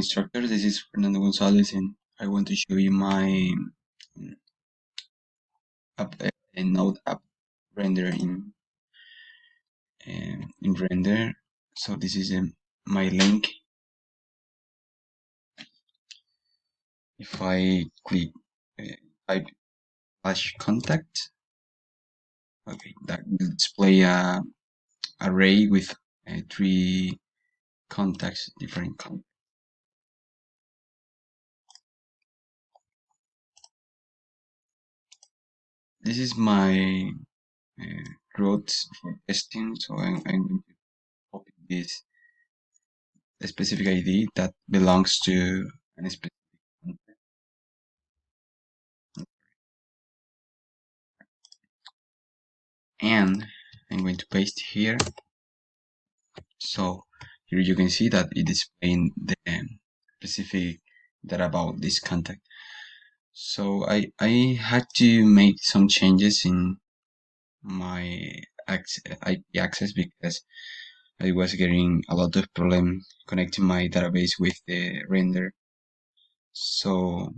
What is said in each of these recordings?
instructor. This is Fernando Gonzalez, and I want to show you my app, Node app render in Render. So this is my link. If I click type /contact, okay, that will display a array with 3 contacts, different contacts. This is my routes for testing, so I'm going to copy this specific ID that belongs to a specific contact. And I'm going to paste here. So here you can see that it is displaying the specific data about this contact. So I had to make some changes in my IP access because I was getting a lot of problem connecting my database with the render. So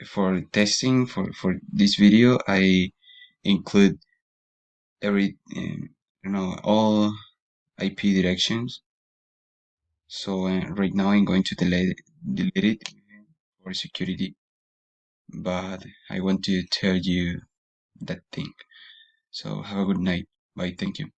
for testing for this video, I include all IP directions. So right now I'm going to delete it for security, but I want to tell you that thing. So have a good night. Bye. Thank you.